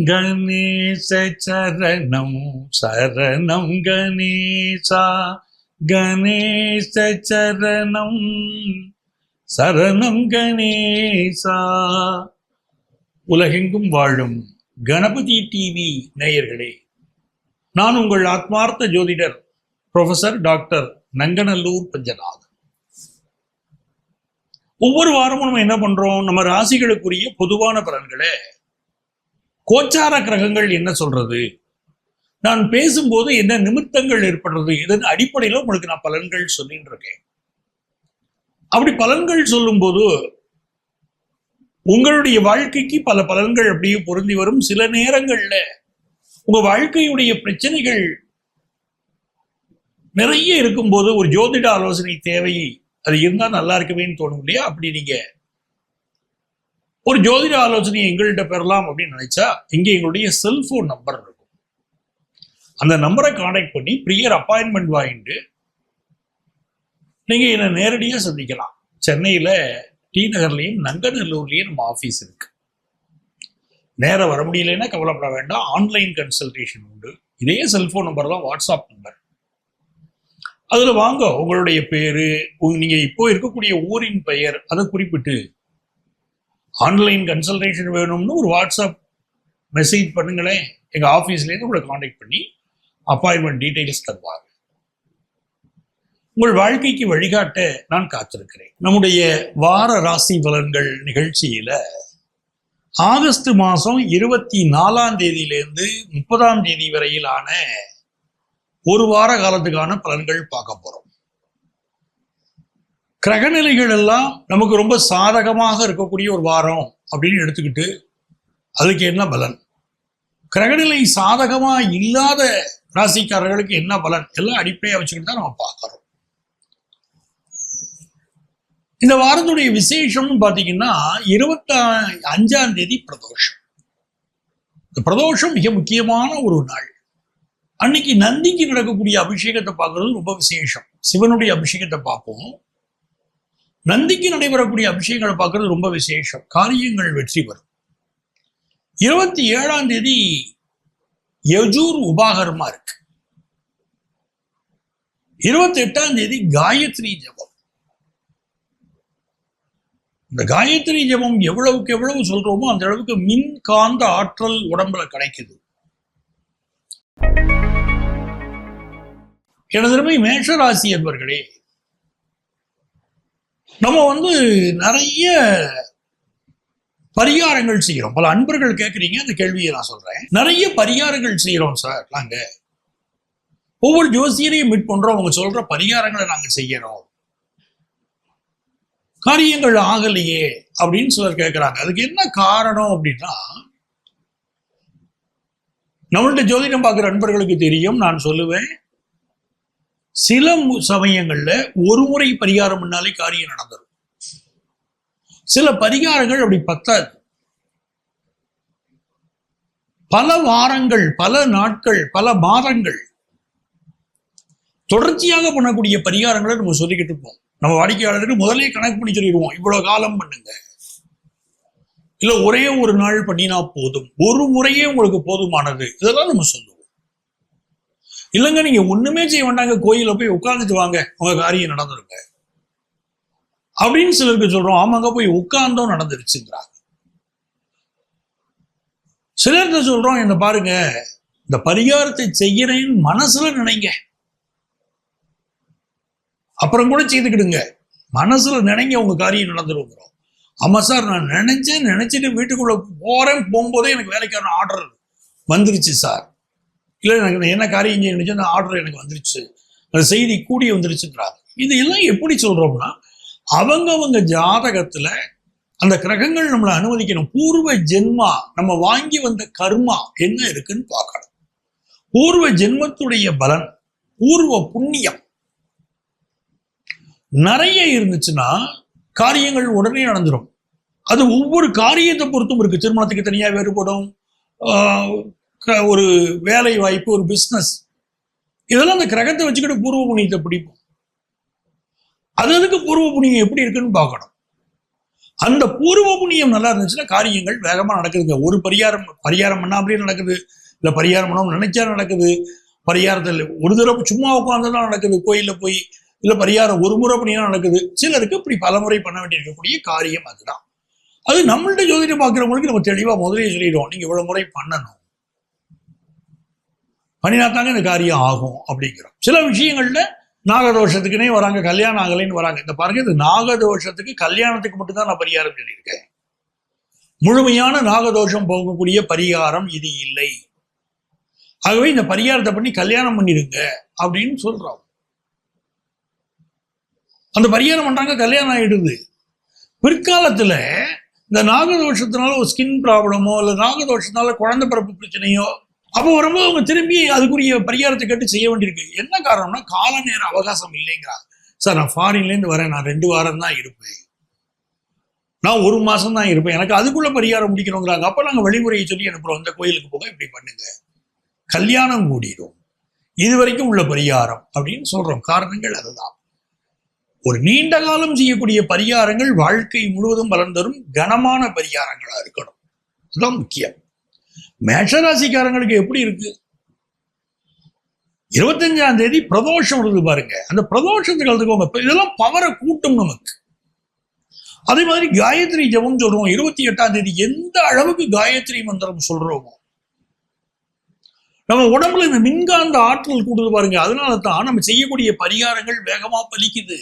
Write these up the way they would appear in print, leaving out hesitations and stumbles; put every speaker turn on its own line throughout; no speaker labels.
கணேச சரணம் சரணம் கணேசா, கணேச சரணம் சரணம் கணேசா. உலகெங்கும் வாழும் கணபதி டிவி நேயர்களே, நான் உங்கள் ஆத்மார்த்த ஜோதிடர் ப்ரொஃபசர் டாக்டர் நங்கநல்லூர் பஞ்சநாதன். ஒவ்வொரு வாரமும் நம்ம என்ன பண்றோம், நம்ம ராசிகளுக்குரிய பொதுவான பலன்களை கோச்சார கிரகங்கள் என்ன சொல்றது, நான் பேசும்போது என்ன நிமித்தங்கள் ஏற்படுறது, இதன் அடிப்படையில் உங்களுக்கு நான் பலன்கள் சொல்லிட்டு இருக்கேன். அப்படி பலன்கள் சொல்லும் போது உங்களுடைய வாழ்க்கைக்கு பல பலன்கள் அப்படியே பொருந்தி வரும். சில நேரங்கள்ல உங்க வாழ்க்கையுடைய பிரச்சனைகள் நிறைய இருக்கும்போது ஒரு ஜோதிட ஆலோசனை தேவை, அது இருந்தா நல்லா இருக்குமேன்னு தோணும் இல்லையா? அப்படி நீங்க ஒரு ஜோதிட ஆலோசனை எங்கள்கிட்ட பெறலாம் அப்படின்னு நினைச்சா, இங்க எங்களுடைய செல்போன் நம்பர் இருக்கும். அந்த நம்பரை கான்டாக்ட் பண்ணி ப்ரியர் அப்பாயின்மெண்ட் வாங்கிட்டு நீங்க என்ன நேரடியா சந்திக்கலாம். சென்னையில டி நகர்லயும் நங்கநல்லூர்லயும் நம்ம ஆபீஸ் இருக்கு. நேரம் வர முடியலன்னா கவலைப்பட வேண்டாம், ஆன்லைன் கன்சல்டேஷன் உண்டு. இதே செல்போன் நம்பர் தான் வாட்ஸ்அப் நம்பர். அதுல வாங்க, உங்களுடைய பேரு, நீங்க இப்போ இருக்கக்கூடிய ஊரின் பெயர், அதை குறிப்பிட்டு ஆன்லைன் கன்சல்டேஷன் வேணும்னு ஒரு வாட்ஸ்அப் மெசேஜ் பண்ணுங்களேன். எங்க ஆபீஸ்லேருந்து உங்களை கான்டாக்ட் பண்ணி அப்பாயின்மெண்ட் டீடைல்ஸ் தருவாங்க. உங்கள் வாழ்க்கைக்கு வழிகாட்ட நான் காத்திருக்கிறேன். நம்முடைய வார ராசி பலன்கள் நிகழ்ச்சியில ஆகஸ்ட் மாதம் 24ஆம் தேதியிலிருந்து 30ஆம் தேதி வரையிலான ஒரு வார காலத்துக்கான பலன்கள் பார்க்க போறோம். கிரகநிலைகள் எல்லாம் நமக்கு ரொம்ப சாதகமாக இருக்கக்கூடிய ஒரு வாரம் அப்படின்னு எடுத்துக்கிட்டு அதுக்கு என்ன பலன், கிரகநிலை சாதகமா இல்லாத ராசிக்காரர்களுக்கு என்ன பலன், எல்லாம் அடிப்படையா வச்சுக்கிட்டு தான் நம்ம பார்க்கிறோம். இந்த வாரத்துடைய விசேஷம்னு பாத்தீங்கன்னா 25ஆம் தேதி பிரதோஷம். இந்த பிரதோஷம் மிக முக்கியமான ஒரு நாள். அன்னைக்கு நந்திக்கு நடக்கக்கூடிய அபிஷேகத்தை பார்க்கறது ரொம்ப விசேஷம். சிவனுடைய அபிஷேகத்தை பார்ப்போம், நந்திக்கு நடைபெறக்கூடிய அபிஷேகங்களை பார்க்கறது ரொம்ப விசேஷம். காரியங்கள் வெற்றி பெறும். 27ஆம் தேதி யஜூர் உபாகரமா இருக்கு. 28ஆம் தேதி காயத்ரி ஜபம். இந்த காயத்ரி ஜபம் எவ்வளவுக்கு எவ்வளவு சொல்றோமோ அந்த அளவுக்கு மின் காந்த ஆற்றல் உடம்புல கிடைக்குது. எனது மேஷராசி என்பர்களே, நம்ம நிறைய பரிகாரங்கள் செய்யறோம். பல அன்பர்கள் கேட்குறீங்க, அந்த கேள்வியை நான் சொல்றேன். நிறைய பரிகாரங்கள் செய்யறோம் சார். நாங்க ஒவ்வொரு ஜோசியரையும் மீட் பண்றோம், அவங்க சொல்ற பரிகாரங்களை நாங்க செய்யறோம், காரியங்கள் ஆகலையே அப்படின்னு சிலர் கேட்கிறாங்க. அதுக்கு என்ன காரணம் அப்படின்னா, நம்மள்ட்ட ஜோதிடம் பார்க்குற அன்பர்களுக்கு தெரியும். நான் சொல்லுவேன், சில சமயங்கள்ல ஒரு முறை பரிகாரம் பண்ணாலே காரியம் நடந்துடும். சில பரிகாரங்கள் அப்படி பத்தாது. பல வாரங்கள், பல நாட்கள், பல மாதங்கள் தொடர்ச்சியாக பண்ணக்கூடிய பரிகாரங்களை நம்ம சொல்லிக்கிட்டு இருப்போம். நம்ம வாடிக்கையாளருக்கு முதலே கணக்கு பண்ணி சொல்லிடுவோம், இவ்வளவு காலம் பண்ணுங்க, இல்ல ஒரே ஒரு நாள் பண்ணினா போதும், ஒரு முறையே உங்களுக்கு போதுமானது, இதெல்லாம் நம்ம சொல்லுவோம். இல்லைங்க நீங்க ஒண்ணுமே செய்ய வேண்டாங்க, கோயில போய் உட்கார்ந்துட்டு வாங்க, உங்க காரியம் நடந்துருங்க அப்படின்னு சிலருக்கு சொல்றோம். ஆமாங்க, போய் உட்கார்ந்தோம், நடந்துருச்சுங்கிறாங்க. சிலர்கிட்ட சொல்றோம், இந்த பாருங்க, இந்த பரிகாரத்தை செய்யறேன்னு மனசுல நினைங்க, அப்புறம் கூட செய்துக்கிடுங்க, மனசுல நினைங்க, உங்க காரியம் நடந்துருங்கிறோம். ஆமா சார், நான் நினைச்சிட்டு வீட்டுக்குள்ள போறேன், போகும்போதே எனக்கு வேலைக்கான ஆர்டர் வந்துருச்சு சார், இல்லை எனக்கு என்ன காரியம் செய்யணுச்சு, அந்த ஆர்டர் எனக்கு வந்துருச்சு, அந்த செய்தி கூடி வந்துருச்சுன்றாங்க. இது எல்லாம் எப்படி சொல்றோம்னா, அவங்க ஜாதகத்துல அந்த கிரகங்கள் நம்மளை அனுமதிக்கணும். பூர்வ ஜென்மா, நம்ம வாங்கி வந்த கர்மா என்ன இருக்குன்னு பார்க்கணும். பூர்வ ஜென்மத்துடைய பலன், பூர்வ புண்ணியம் நிறைய இருந்துச்சுன்னா காரியங்கள் உடனே நடந்துடும். அது ஒவ்வொரு காரியத்தை பொறுத்தும் இருக்கு. திருமணத்துக்கு தனியா வேறுபடும், ஒரு வேலை வாய்ப்பு, ஒரு பிசினஸ், இதெல்லாம் அந்த கிரகத்தை வச்சுக்கிட்டு பூர்வ புண்ணியத்தை பிடிப்போம். அதுக்கு பூர்வ புண்ணியம் எப்படி இருக்குன்னு பார்க்கணும். அந்த பூர்வ புண்ணியம் நல்லா இருந்துச்சுன்னா காரியங்கள் வேகமா நடக்குதுங்க. ஒரு பரிகாரம் பண்ணாமலே நடக்குது, இல்ல பரிகாரம் பண்ணாம நினைச்சா நடக்குது. பரிகாரத்தில் ஒரு தடவை சும்மா உட்காந்துதான் நடக்குது கோயில்ல போய், இல்ல பரிகாரம் ஒரு முறை பண்ணியா நடக்குது. சிலருக்கு இப்படி பலமுறை பண்ண வேண்டியிருக்கக்கூடிய காரியம் அதுதான். அது நம்மள்ட்ட ஜோதிடம் பார்க்கிறவங்களுக்கு நம்ம தெளிவா முதலே சொல்லிடுவோம், நீங்க இவ்வளவு முறை பண்ணணும், பண்ணினாத்தாங்க இந்த காரியம் ஆகும் அப்படிங்கிறோம். சில விஷயங்கள்ல நாகதோஷத்துக்குனே வராங்க, கல்யாணம் ஆகலைன்னு வராங்க. இந்த பாருங்க, இந்த நாகதோஷத்துக்கு கல்யாணத்துக்கு மட்டும்தான் நான் பரிகாரம் சொல்லியிருக்கேன். முழுமையான நாகதோஷம் போகக்கூடிய பரிகாரம் இது இல்லை. ஆகவே இந்த பரிகாரத்தை பண்ணி கல்யாணம் பண்ணிருங்க அப்படின்னு சொல்றோம். அந்த பரிகாரம் பண்றாங்க, கல்யாணம் ஆயிடுது. பிற்காலத்துல இந்த நாகதோஷத்தினால ஒரு ஸ்கின் ப்ராப்ளமோ இல்ல நாகதோஷத்தினால குழந்தை பிறப்பு பிரச்சனையோ அப்போ வரும்போது அவங்க திரும்பி அதுக்குரிய பரிகாரத்தை கேட்டு செய்ய வேண்டியிருக்கு. என்ன காரணம்னா கால நேர அவகாசம் இல்லைங்கிறாங்க. சார் நான் ஃபாரின்ல இருந்து வரேன், நான் 2 வாரம் தான் இருப்பேன், நான் 1 மாசம் தான் இருப்பேன், எனக்கு அதுக்குள்ள பரிகாரம் முடிக்கணுங்கிறாங்க. அப்ப நாங்க வழிமுறையை சொல்லி அனுப்புறோம், இந்த கோயிலுக்கு போக இப்படி பண்ணுங்க, கல்யாணம் கூடிடும், இது வரைக்கும் உள்ள பரிகாரம் அப்படின்னு சொல்றோம். காரணங்கள் அதுதான். ஒரு நீண்ட காலம் செய்யக்கூடிய பரிகாரங்கள் வாழ்க்கை முழுவதும் பலன் தரும் கனமான பரிகாரங்களா இருக்கணும். அதுதான் முக்கியம். மேஷராசிக்காரங்களுக்கு எப்படி இருக்கு? 25ஆம் தேதி பிரதோஷம் வருது பாருங்க. அந்த பிரதோஷத்துக்கு கலந்துக்கோங்க. இதெல்லாம் பவரை கூட்டும் நமக்கு. அதே மாதிரி காயத்ரி ஜபம் சொல்றோம். 28ஆம் தேதி எந்த அளவுக்கு காயத்ரி மந்திரம் சொல்றோமோ நம்ம உடம்புல இந்த மின்காந்த ஆற்றல் கூடுது பாருங்க. அதனால தான் நம்ம செய்யக்கூடிய பரிகாரங்கள் வேகமா பலிக்குது.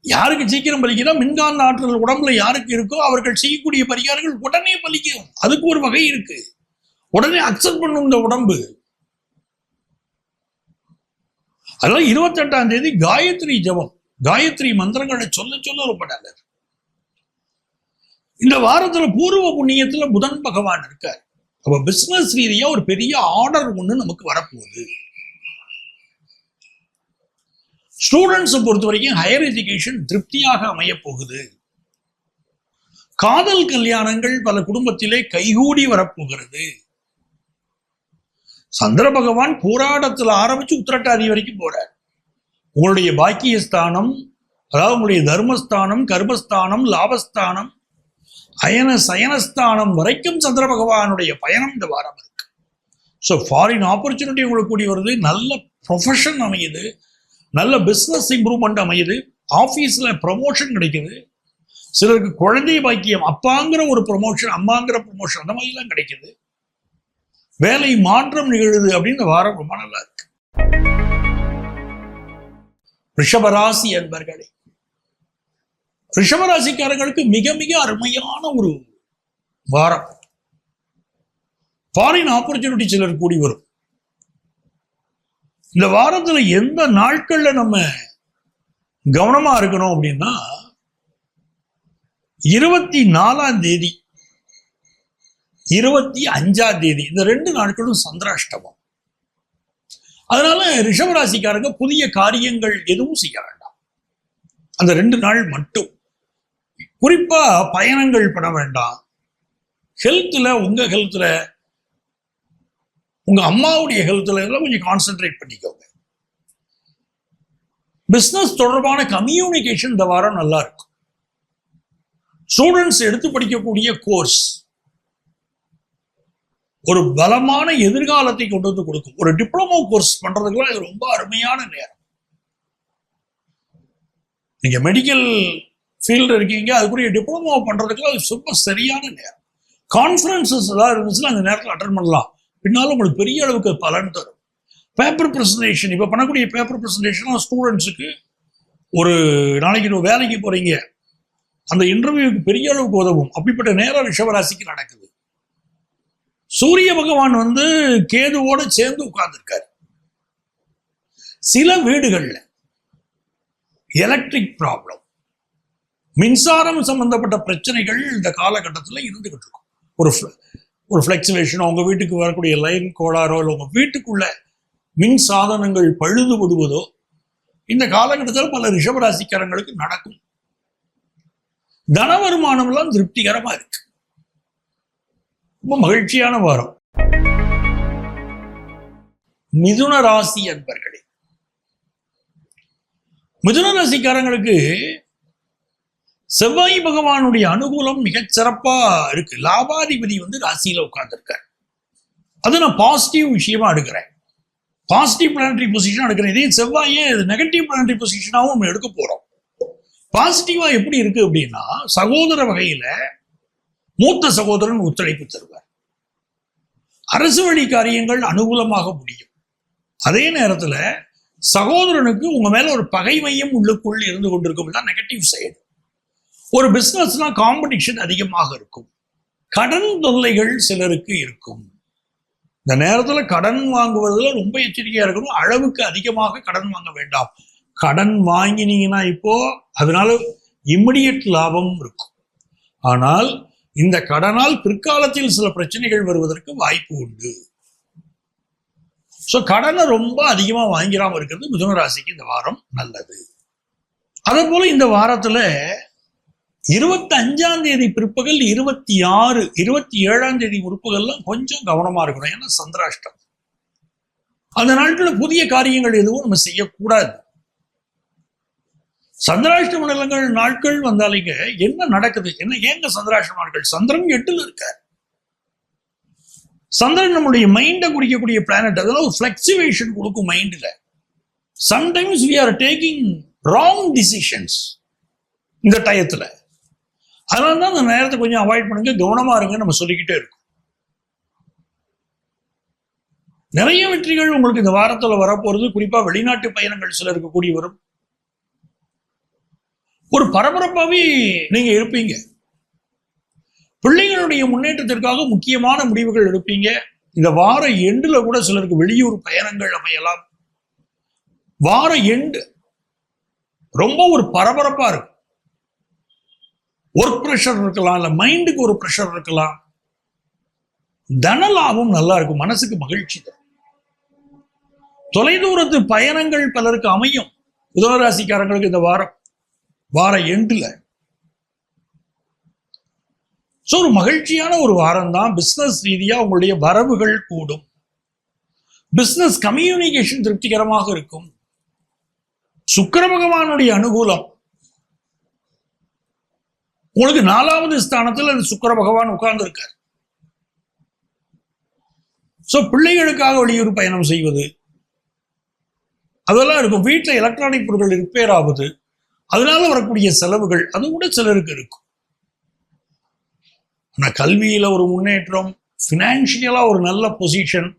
யாருக்கு சீக்கிரம் பலிக்குதோ மின்காந்த ஆற்றல் உடம்புல யாருக்கு இருக்கோ அவர்கள் செய்யக்கூடிய பரிகாரங்கள் உடனே பலிக்கும். அதுக்கு ஒரு வகை இருக்கு, உடனே அக்செப்ட் பண்ணும் இந்த உடம்பு. அதனால 28ஆம் தேதி காயத்ரி ஜபம், காயத்ரி மந்திரங்களை சொல்ல சொல்ல ரொம்ப நல்லது. இந்த வாரத்துல பூர்வ புண்ணியத்துல புதன் பகவான் இருக்கார். அப்ப பிசினஸ் ரீதியா ஒரு பெரிய ஆர்டர் ஒண்ணு நமக்கு வரப்போகுது. ஸ்டூடெண்ட்ஸை பொறுத்த வரைக்கும் ஹையர் எஜுகேஷன் திருப்தியாக அமைய போகுது. காதல் கல்யாணங்கள் பல குடும்பத்திலே கைகூடி வரப்போகிறது. சந்திர பகவான் போராட்டத்தில் ஆரம்பிச்சு உத்திரட்டாதி வரைக்கும் போறார். உங்களுடைய பாக்கியஸ்தானம், அதாவது உங்களுடைய தர்மஸ்தானம், கர்மஸ்தானம், லாபஸ்தானம், அயன சயனஸ்தானம் வரைக்கும் சந்திர பகவானுடைய பயணம் இந்த வாரம் இருக்கு. ஸோ ஃபாரின் ஆப்பர்ச்சுனிட்டி உங்களுக்கு கூடி வருது, நல்ல ப்ரொஃபஷன் அமையுது, நல்ல பிஸ்னஸ் இம்ப்ரூவ்மெண்ட் அமையுது, ஆஃபீஸில் ப்ரமோஷன் கிடைக்குது. சிலருக்கு குழந்தை பாக்கியம், அப்பாங்கிற ஒரு ப்ரொமோஷன், அம்மாங்கிற ப்ரொமோஷன், அந்த மாதிரிலாம் கிடைக்குது. வேலை மாற்றம் நிகழுது அப்படின்னு வாரம் ரொம்ப நல்லா இருக்கு. ரிஷபராசி அன்பர்களே, ரிஷபராசிக்காரர்களுக்கு மிக மிக அருமையான ஒரு வாரம். ஃபாரின் ஆப்பர்ச்சுனிட்டி சிலர் கூடி வரும். இந்த வாரத்துல எந்த நாட்கள்ல நம்ம கவனமா இருக்கணும் அப்படின்னா 24ஆம் தேதி, 25ஆம் தேதி, இந்த 2 நாட்களும் சந்திராஷ்டமம். அதனால ரிஷபராசிக்காரங்க புதிய காரியங்கள் எதுவும் செய்ய வேண்டாம். அந்த 2 நாள் மட்டும் குறிப்பா பயணங்கள் பண்ண வேண்டாம். ஹெல்த்ல, உங்க ஹெல்த்ல, உங்க அம்மாவுடைய ஹெல்த்ல எல்லாம் கொஞ்சம் கான்சென்ட்ரேட் பண்ணிக்கோங்க. பிசினஸ் தொடர்பான கம்யூனிகேஷன் இந்த வாரம் நல்லா இருக்கும். ஸ்டூடெண்ட்ஸ் எடுத்து படிக்கக்கூடிய கோர்ஸ் ஒரு பலமான எதிர்காலத்தை கொண்டு வந்து கொடுக்கும். ஒரு டிப்ளமோ கோர்ஸ் பண்றதுக்குலாம் இது ரொம்ப அருமையான நேரம். நீங்க மெடிக்கல் ஃபீல்டு இருக்கீங்க, அதுக்குரிய டிப்ளமோ பண்றதுக்குலாம் அது ரொம்ப சரியான நேரம். கான்ஃபரன்சஸ் ஏதாவது இருந்துச்சுன்னா அந்த நேரத்தில் அட்டன் பண்ணலாம். பின்னாலும் உங்களுக்கு பெரிய அளவுக்கு பலன் தரும். பேப்பர் ப்ரெசன்டேஷன், இப்போ பண்ணக்கூடிய பேப்பர் ப்ரெசன்டேஷன் ஸ்டூடெண்ட்ஸுக்கு ஒரு நாளைக்கு வேலைக்கு போறீங்க, அந்த இன்டர்வியூக்கு பெரிய அளவுக்கு உதவும். அப்படிப்பட்ட நேரம் ரிஷபராசிக்கு நடக்குது. சூரிய பகவான் கேதுவோட சேர்ந்து உட்கார்ந்துருக்காரு. சில வீடுகள்ல எலக்ட்ரிக் ப்ராப்ளம், மின்சாரம் சம்பந்தப்பட்ட பிரச்சனைகள் இந்த காலகட்டத்தில் இருந்துகிட்டு இருக்கும். ஒரு ஃபிளக்சுவேஷன், உங்க வீட்டுக்கு வரக்கூடிய லைன் கோளாறோ, இல்லை உங்க வீட்டுக்குள்ள மின் சாதனங்கள் பழுது விடுவதோ இந்த காலகட்டத்தில் பல ரிஷபராசிக்காரங்களுக்கு நடக்கும். தன வருமானம் எல்லாம் திருப்திகரமா இருக்கு. ரொம்ப மகிழ்ச்சியான வாரம். மிதுன ராசி அன்பர்களே, மிதுன ராசிக்காரங்களுக்கு செவ்வாய் பகவானுடைய அனுகூலம் மிகச் சிறப்பா இருக்கு. லாபாதிபதி ராசியில உட்கார்ந்துருக்கார். அது நான் பாசிட்டிவ் விஷயமா எடுக்கிறேன், பாசிட்டிவ் பிளானட்டரி பொசிஷன் எடுக்கிறேன். இதே செவ்வாயே நெகட்டிவ் பிளானட்டரி பொசிஷனாவும் நம்ம எடுக்க போறோம். பாசிட்டிவா எப்படி இருக்கு அப்படின்னா, சகோதர வகையில மூத்த சகோதரன் ஒத்துழைப்பு தருவார். அரசு வழி காரியங்கள் அனுகூலமாக முடியும். அதே நேரத்துல சகோதரனுக்கு உங்க மேல ஒரு பகைமையும் உள்ளுக்குள் இருந்து கொண்டிருக்கும். தான் நெகட்டிவ் சைடு. ஒரு பிசினஸ்னா காம்படிஷன் அதிகமாக இருக்கும். கடன் தொல்லைகள் சிலருக்கு இருக்கும். இந்த நேரத்துல கடன் வாங்குவதில் ரொம்ப எச்சரிக்கையா இருக்கணும். அளவுக்கு அதிகமாக கடன் வாங்க வேண்டாம். கடன் வாங்கினீங்கன்னா இப்போ அதனால இம்மிடியட் லாபம் இருக்கும். ஆனால் இந்த கடனால் பிற்காலத்தில் சில பிரச்சனைகள் வருவதற்கு வாய்ப்பு உண்டு. கடனை ரொம்ப அதிகமா வாங்கிடாம இருக்கிறது மிதுன ராசிக்கு இந்த வாரம் நல்லது. அதே போல இந்த வாரத்துல 25ஆம் தேதி பிற்பகல் 26, 27ஆம் தேதி முற்பகல்லாம் கொஞ்சம் கவனமா இருக்கணும். ஏன்னா சந்திராஷ்டம். அந்த நாட்களில் புதிய காரியங்கள் எதுவும் நம்ம செய்யக்கூடாது. சந்திராஷ்டம நாட்கள் வந்தாலேங்க என்ன நடக்குது, ஏங்க சந்திராஷ்டம நாட்கள்? சந்திரன் 8ல் இருக்கார். சந்திரன் நம்மளுடைய மைண்டை குறிக்கக்கூடிய பிளானட். அதெல்லாம் ஒரு பிளெக்சிவேஷன் கொடுக்கும் மைண்ட்ல. Sometimes we are taking wrong decisions இந்த டயத்துல. அதனாலதான் அந்த நேரத்தை கொஞ்சம் அவாய்ட் பண்ணுங்க, கவனமா இருங்க நம்ம சொல்லிக்கிட்டே இருக்கோம். நிறைய வெற்றிகள் உங்களுக்கு இந்த வாரத்துல வரப்போறது. குறிப்பா வெளிநாட்டு பயணங்கள் சிலருக்கு கூடி வரும். ஒரு பரபரப்பாவே நீங்க இருப்பீங்க. பிள்ளைகளுடைய முன்னேற்றத்திற்காக முக்கியமான முடிவுகள் எடுப்பீங்க. இந்த வார எண்டுல கூட சிலருக்கு வெளியூர் பயணங்கள் அமையலாம். வார எண்டு ரொம்ப ஒரு பரபரப்பா இருக்கும். ஒர்க் ப்ரெஷர் இருக்கலாம், இல்ல மைண்டுக்கு ஒரு ப்ரெஷர் இருக்கலாம். தன லாபம் நல்லா இருக்கும், மனசுக்கு மகிழ்ச்சி தரும். தொலைதூரத்து பயணங்கள் பலருக்கு அமையும். மிதுன ராசிக்காரங்களுக்கு இந்த வார எண்டுல ஒரு மகிழ்ச்சியான ஒரு வாரம் தான். பிசினஸ் ரீதியா உங்களுடைய வரவுகள் கூடும். பிசினஸ் கம்யூனிகேஷன் திருப்திகரமாக இருக்கும். சுக்கிர பகவானுடைய அனுகூலம் உங்களுக்கு 4வது ஸ்தானத்தில் அந்த சுக்கிர பகவான் உட்கார்ந்து இருக்கார். பிள்ளைகளுக்காக வெளியூர் பயணம் செய்வது அதெல்லாம் இருக்கும். வீட்டில் எலக்ட்ரானிக் பொருட்கள் ரிப்பேர் ஆகுது, அதனால வரக்கூடிய செலவுகள் அது கூட சிலருக்கு இருக்கும். ஆனா கல்வியில ஒரு முன்னேற்றம், பினான்சியலா ஒரு நல்ல பொசிஷன்,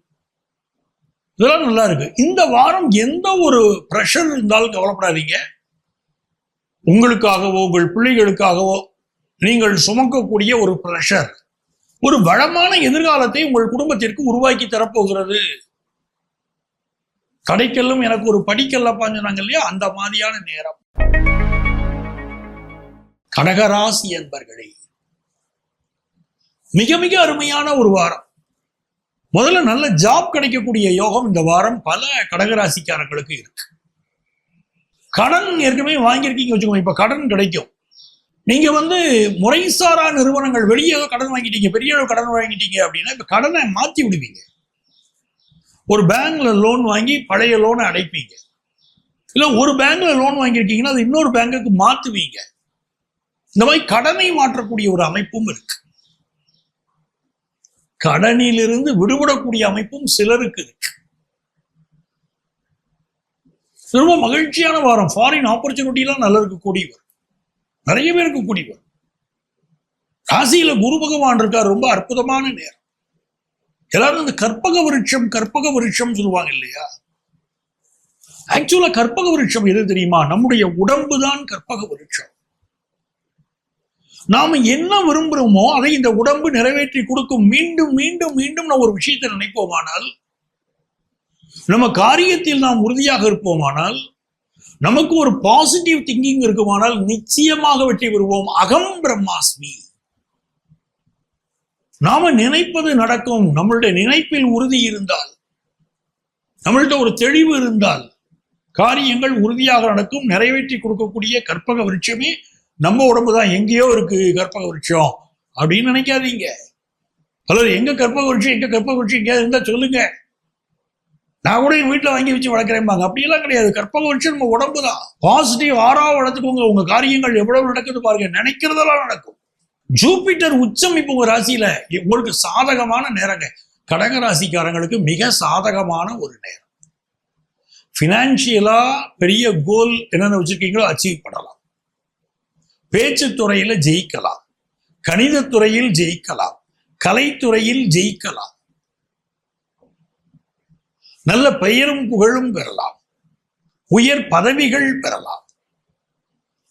இதெல்லாம் நல்லா இருக்கு. இந்த வாரம் எந்த ஒரு பிரஷர் இருந்தாலும் கவலைப்படாதீங்க. உங்களுக்காகவோ உங்கள் பிள்ளைகளுக்காகவோ நீங்கள் சுமக்கக்கூடிய ஒரு பிரஷர் ஒரு வளமான எதிர்காலத்தை உங்கள் குடும்பத்திற்கு உருவாக்கி தரப்போகிறது. கடைக்கெல்லும் எனக்கு ஒரு படிக்கல்லப்பான்னு சொன்னாங்க இல்லையா, அந்த மாதிரியான நேரம். கடகராசி என்பர்களே, மிக மிக அருமையான ஒரு வாரம். முதல்ல நல்ல ஜாப் கிடைக்கக்கூடிய யோகம் இந்த வாரம் பல கடகராசிக்காரர்களுக்கு இருக்கு. கடன் ஏற்கனவே வாங்கியிருக்கீங்க வச்சுக்கோங்க, இப்ப கடன் கிடைக்கும். நீங்க முறைசாரா நிறுவனங்கள் வெளியே கடன் வாங்கிட்டீங்க, பெரிய அளவு கடன் வாங்கிட்டீங்க அப்படின்னா இப்ப கடனை மாத்தி விடுவீங்க. ஒரு பேங்க்ல லோன் வாங்கி பழைய லோனை அடைப்பீங்க. இல்ல ஒரு பேங்க்ல லோன் வாங்கியிருக்கீங்கன்னா அது இன்னொரு பேங்குக்கு மாத்துவீங்க. இந்த மாதிரி கடனை மாற்றக்கூடிய ஒரு அமைப்பும் இருக்கு. கடனிலிருந்து விடுபடக்கூடிய அமைப்பும் சிலருக்கு இருக்கு. ரொம்ப மகிழ்ச்சியான வாரம். ஃபாரின் ஆப்பர்ச்சுனிட்டி எல்லாம் நல்லா இருக்கக்கூடிய வரும், நிறைய பேருக்கு கூடி வரும். ராசியில குரு பகவான் இருக்கார், ரொம்ப அற்புதமான நேரம். எல்லாரும் இந்த கற்பக விருட்சம் சொல்லுவாங்க இல்லையா? ஆக்சுவலா கற்பக விருட்சம் எது தெரியுமா? நம்முடைய உடம்பு தான் கற்பக விருட்சம். நாம என்ன விரும்புறோமோ அதை இந்த உடம்பு நிறைவேற்றி கொடுக்கும். மீண்டும் மீண்டும் மீண்டும் நாம் ஒரு விஷயத்தை நினைப்போமானால், நம்ம காரியத்தில் நாம் உறுதியாக இருப்போமானால், நமக்கு ஒரு பாசிட்டிவ் திங்கிங் இருக்குமானால் நிச்சயமாக வெற்றி பெறுவோம். அகம் பிரம்மாஸ்மி. நாம நினைப்பது நடக்கும். நம்மளுடைய நினைப்பில் உறுதி இருந்தால், நம்மள்ட்ட ஒரு தெளிவு இருந்தால் காரியங்கள் உறுதியாக நடக்கும். நிறைவேற்றி கொடுக்கக்கூடிய கற்பக விருட்சமே நம்ம உடம்பு தான். எங்கேயோ இருக்கு கற்பக விருட்சம் அப்படின்னு நினைக்காதீங்க. பலர் எங்க கற்பக விருட்சம் எங்கேயாவது இருந்தா சொல்லுங்க. நான் கூட என் வீட்டில் வாங்கி வச்சு வளர்க்குறேன்பாங்க. அப்படியெல்லாம் கிடையாது. கற்பக வருஷம் நம்ம உடம்பு தான். பாசிட்டிவ் ஆறாக வளர்த்துக்கோங்க. உங்க காரியங்கள் எவ்வளவு நடக்குது பாருங்க. நினைக்கிறதெல்லாம் நடக்கும். ஜூபிட்டர் உச்சம் இப்போ உங்க ராசியில உங்களுக்கு சாதகமான நேரங்க. கடக ராசிக்காரங்களுக்கு மிக சாதகமான ஒரு நேரம். பினான்சியலா பெரிய கோல் என்னென்ன வச்சிருக்கீங்களோ அச்சீவ் பண்ணலாம். பேச்சு துறையில ஜெயிக்கலாம், கணிதத்துறையில் ஜெயிக்கலாம், கலைத்துறையில் ஜெயிக்கலாம், நல்ல பெயரும் புகழும் பெறலாம், உயர் பதவிகள் பெறலாம்.